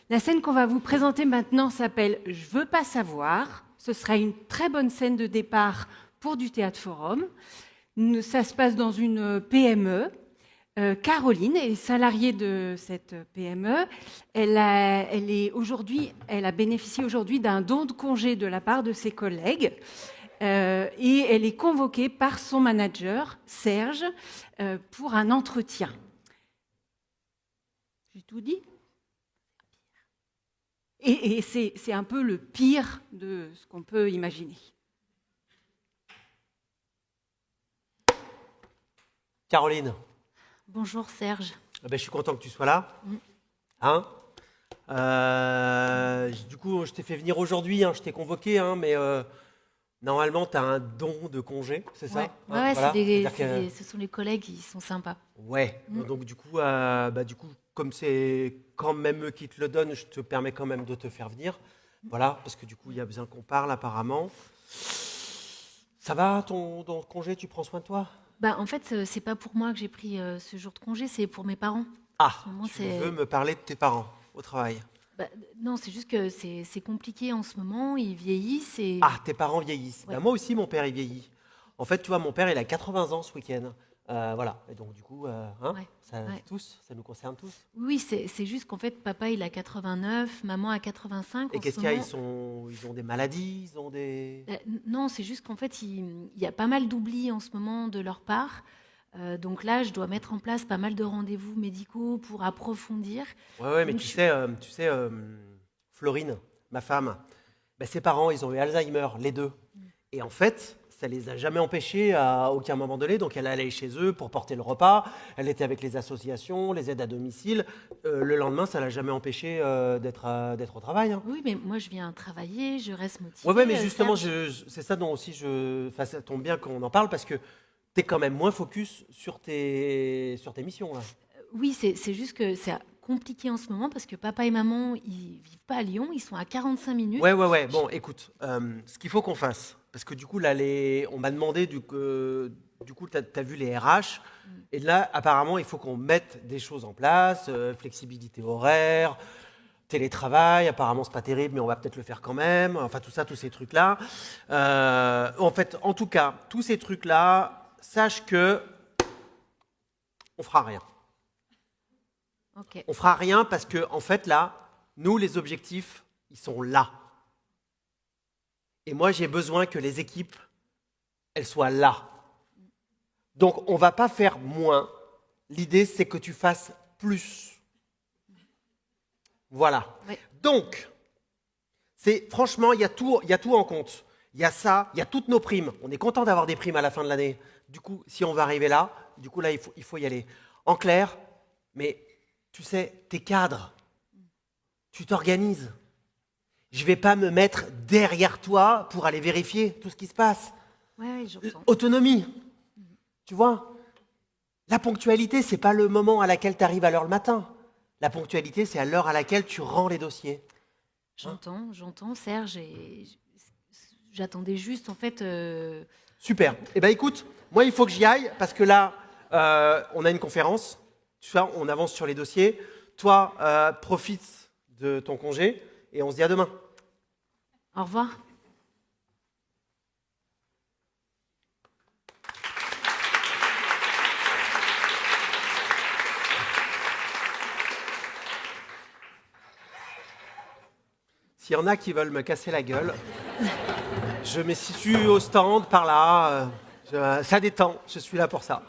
La scène qu'on va vous présenter maintenant s'appelle « Je veux pas savoir ». Ce sera une très bonne scène de départ pour du Théâtre Forum. Ça se passe dans une PME. Caroline est salariée de cette PME. Elle a bénéficié aujourd'hui d'un don de congé de la part de ses collègues. Et elle est convoquée par son manager, Serge, pour un entretien. J'ai tout dit ? Et c'est un peu le pire de ce qu'on peut imaginer. Caroline. Bonjour Serge. Je suis content que tu sois là. Hein du coup, je t'ai fait venir aujourd'hui, je t'ai convoqué, mais normalement, tu as un don de congé, c'est ça? Ouais, voilà. Ce sont les collègues qui sont sympas. Ouais, donc du coup, comme c'est quand même eux qui te le donnent, je te permets quand même de te faire venir. Voilà, parce que du coup, il y a besoin qu'on parle apparemment. Ça va, ton congé, tu prends soin de toi? En fait, c'est pas pour moi que j'ai pris ce jour de congé, c'est pour mes parents. Tu veux me parler de tes parents au travail? Non, c'est juste que c'est compliqué en ce moment, ils vieillissent et... Tes parents vieillissent. Ouais. Moi aussi, mon père, il vieillit. En fait, tu vois, mon père, il a 80 ans ce week-end. Voilà, et donc du coup, ça nous concerne tous. Oui, c'est juste qu'en fait, papa, il a 89, maman a 85. Et qu'est-ce qu'il y a? Ils ont des maladies, ils ont des... Non, c'est juste qu'en fait, il y a pas mal d'oublis en ce moment de leur part. Donc là, je dois mettre en place pas mal de rendez-vous médicaux pour approfondir. Ouais, mais Donc, tu sais, Florine, ma femme, ses parents, ils ont eu Alzheimer, les deux. Et en fait, ça les a jamais empêchés à aucun moment donné. Donc elle allait chez eux pour porter le repas. Elle était avec les associations, les aides à domicile. Le lendemain, ça l'a jamais empêché d'être au travail. Oui, mais moi, je viens travailler, je reste motivée. Ouais, mais justement, c'est ça dont aussi ça tombe bien qu'on en parle parce que tu es quand même moins focus sur tes missions. Là. Oui, c'est juste que c'est compliqué en ce moment parce que papa et maman, ils vivent pas à Lyon, ils sont à 45 minutes. Ouais. Bon, écoute, ce qu'il faut qu'on fasse, parce que du coup, là, on m'a demandé, du coup, tu as vu les RH, et là, apparemment, il faut qu'on mette des choses en place, flexibilité horaire, télétravail, apparemment, c'est pas terrible, mais on va peut-être le faire quand même, enfin, tout ça, tous ces trucs-là. En tout cas, tous ces trucs-là, sache que on fera rien. Okay. On fera rien parce que, en fait, là, nous, les objectifs, ils sont là. Et moi, j'ai besoin que les équipes, elles soient là. Donc, on ne va pas faire moins. L'idée, c'est que tu fasses plus. Voilà. Oui. Donc, franchement, il y a tout en compte. Il y a ça, il y a toutes nos primes. On est content d'avoir des primes à la fin de l'année. Du coup, si on va arriver là, il faut y aller. En clair, mais tu sais, t'es cadre. Tu t'organises. Je ne vais pas me mettre derrière toi pour aller vérifier tout ce qui se passe. Ouais, j'entends. Autonomie. Tu vois, la ponctualité, ce n'est pas le moment à laquelle tu arrives à l'heure le matin. La ponctualité, c'est à l'heure à laquelle tu rends les dossiers. J'entends, Serge. Et j'attendais juste, en fait... Super. Écoute, moi, il faut que j'y aille parce que là, on a une conférence. Tu vois, on avance sur les dossiers. Toi, profite de ton congé et on se dit à demain. Au revoir. S'il y en a qui veulent me casser la gueule, je me situe au stand par là. Ça détend, je suis là pour ça.